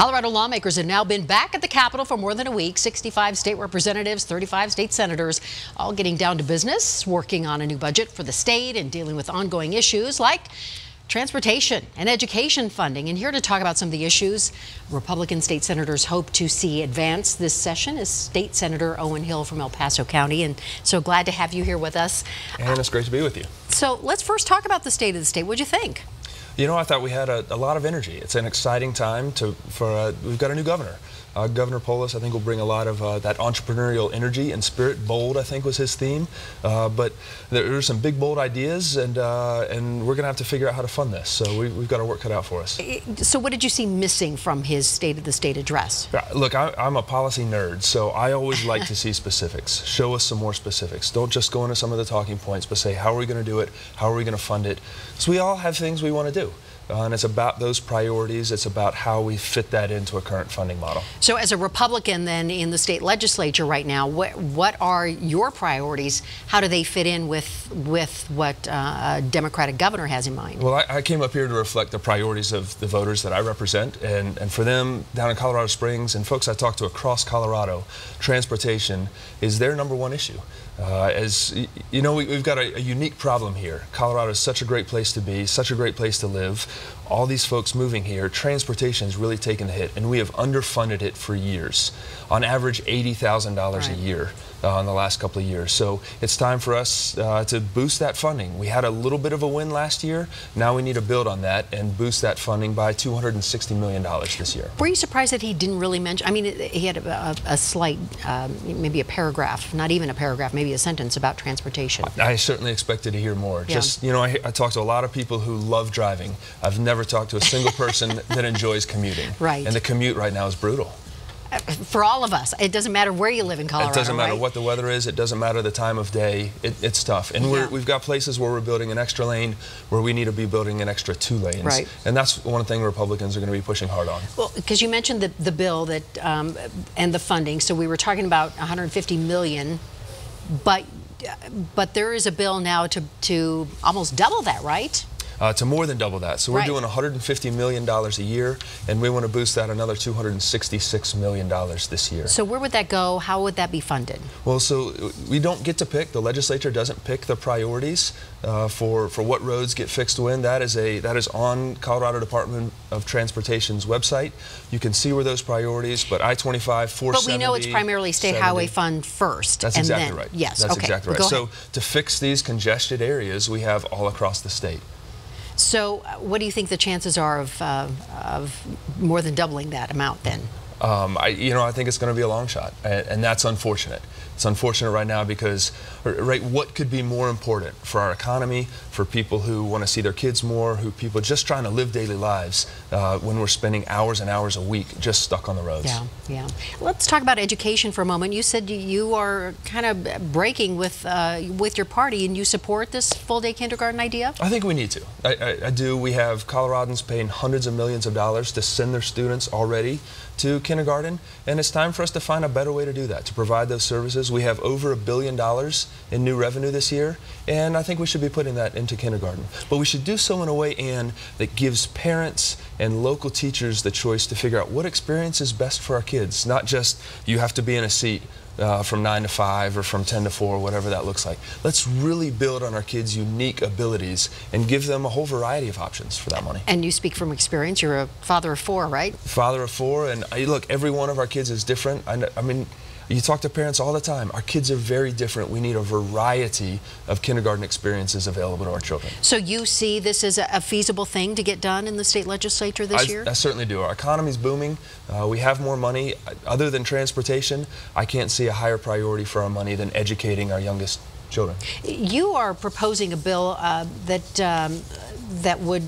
Colorado lawmakers have now been back at the Capitol for more than a week. 65 state representatives, 35 state senators, all getting down to business, working on a new budget for the state and dealing with ongoing issues like transportation and education funding. And here to talk about some of the issues Republican state senators hope to see advance this session is State Senator Owen Hill from El Paso County. And so glad to have you here with us. And it's great to be with you. So let's first talk about the state of the state. What'd you think? You know, I thought we had a lot of energy. It's an exciting time we've got a new governor. Governor Polis, I think, will bring a lot of that entrepreneurial energy and spirit. Bold, I think, was his theme. But there are some big, bold ideas, and we're going to have to figure out how to fund this. So we've got our work cut out for us. So what did you see missing from his State of the State address? Look, I'm a policy nerd, so I always like to see specifics. Show us some more specifics. Don't just go into some of the talking points, but say, how are we going to do it? How are we going to fund it? So we all have things we want to do. And it's about those priorities. It's about how we fit that into a current funding model. So as a Republican then in the state legislature right now, what are your priorities? How do they fit in with what a Democratic governor has in mind? Well, I came up here to reflect the priorities of the voters that I represent. And for them down in Colorado Springs and folks I talk to across Colorado, transportation is their #1 issue. As you know, we've got a unique problem here. Colorado is such a great place to be, such a great place to live. All these folks moving here, transportation has really taken a hit, and we have underfunded it for years. On average, $80,000 a year in the last couple of years. So it's time for us to boost that funding. We had a little bit of a win last year. Now we need to build on that and boost that funding by $260 million this year. Were you surprised that he didn't really mention, I mean, he had a slight, maybe a paragraph, not even a paragraph, maybe a sentence about transportation. I certainly expected to hear more. Yeah. Just, you know, I talk to a lot of people who love driving. I've never talked to a single person that enjoys commuting. Right. And the commute right now is brutal. For all of us. It doesn't matter where you live in Colorado. It doesn't matter right? what the weather is. It doesn't matter the time of day. It's tough. And we've got places where we're building an extra lane where we need to be building an extra 2 lanes. Right. And that's one thing Republicans are going to be pushing hard on. Well, because you mentioned the bill that and the funding. So we were talking about $150 million, but there is a bill now to almost double that, right? To more than double that. So we're doing $150 million a year, and we want to boost that another $266 million this year. So where would that go? How would that be funded? Well, so we don't get to pick. The legislature doesn't pick the priorities for what roads get fixed when. That is on Colorado Department of Transportation's website. You can see where those priorities, but I-25, 470. But we know it's primarily state highway fund first. That's exactly right. Yes, that's okay. exactly right. So to fix these congested areas we have all across the state. So what do you think the chances are of more than doubling that amount then? I think it's going to be a long shot, and that's unfortunate. It's unfortunate right now because, what could be more important for our economy, for people who want to see their kids more, people just trying to live daily lives when we're spending hours and hours a week just stuck on the roads. Yeah, yeah. Let's talk about education for a moment. You said you are kind of breaking with your party, and you support this full-day kindergarten idea? I think we need to. I do. We have Coloradans paying hundreds of millions of dollars to send their students already to kindergarten, and it's time for us to find a better way to do that, to provide those services. We have over $1 billion in new revenue this year, and I think we should be putting that into kindergarten. But we should do so in a way, Anne, that gives parents and local teachers the choice to figure out what experience is best for our kids, not just you have to be in a seat from 9 to 5 or from 10 to 4, whatever that looks like. Let's really build on our kids' unique abilities and give them a whole variety of options for that money. And you speak from experience. You're a father of 4, right? Father of 4, and look, every one of our kids is different. I mean, you talk to parents all the time. Our kids are very different. We need a variety of kindergarten experiences available to our children. So you see this as a feasible thing to get done in the state legislature this year? I certainly do. Our economy's booming. We have more money. Other than transportation, I can't see a higher priority for our money than educating our youngest children. You are proposing a bill that would,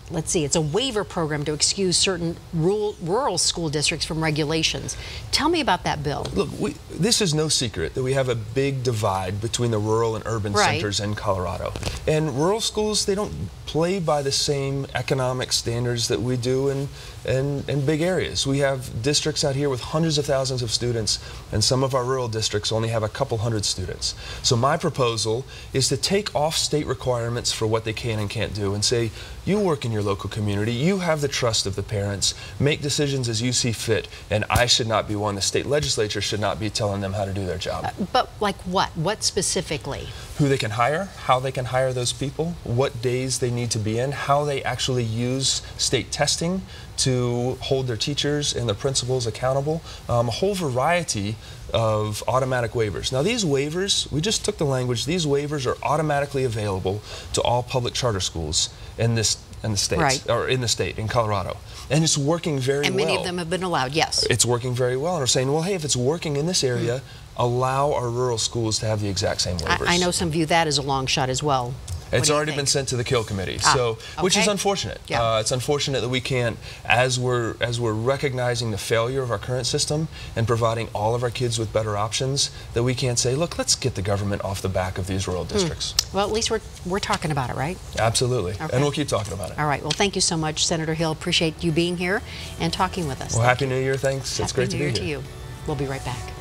let's see, it's a waiver program to excuse certain rural school districts from regulations. Tell me about that bill. Look, this is no secret that we have a big divide between the rural and urban centers in Colorado. And rural schools, they don't play by the same economic standards that we do in big areas. We have districts out here with hundreds of thousands of students, and some of our rural districts only have a couple hundred students. So my proposal is to take off state requirements for what they can and can't do and say, you work in your local community, you have the trust of the parents, make decisions as you see fit, and I should not be one. The state legislature should not be telling them how to do their job. But like what? What specifically? Who they can hire, how they can hire those people, what days they need to be in, how they actually use state testing to hold their teachers and their principals accountable, a whole variety of automatic waivers. Now these waivers, we just took the language, these waivers are automatically available to all public charter schools in the state, right, or in the state, in Colorado. And it's working very well. And many of them have been allowed, yes. It's working very well. And we're saying, well, hey, if it's working in this area, allow our rural schools to have the exact same waivers. I know some view that as a long shot as well. It's already been sent to the Kill Committee, which is unfortunate. Yeah. It's unfortunate that we can't, as we're recognizing the failure of our current system and providing all of our kids with better options, that we can't say, look, let's get the government off the back of these rural districts. Well, at least we're talking about it, right? Absolutely, okay, and we'll keep talking about it. All right. Well, thank you so much, Senator Hill. Appreciate you being here and talking with us. Well, Happy New Year. Thanks. It's great to be here. Happy New Year to you. We'll be right back.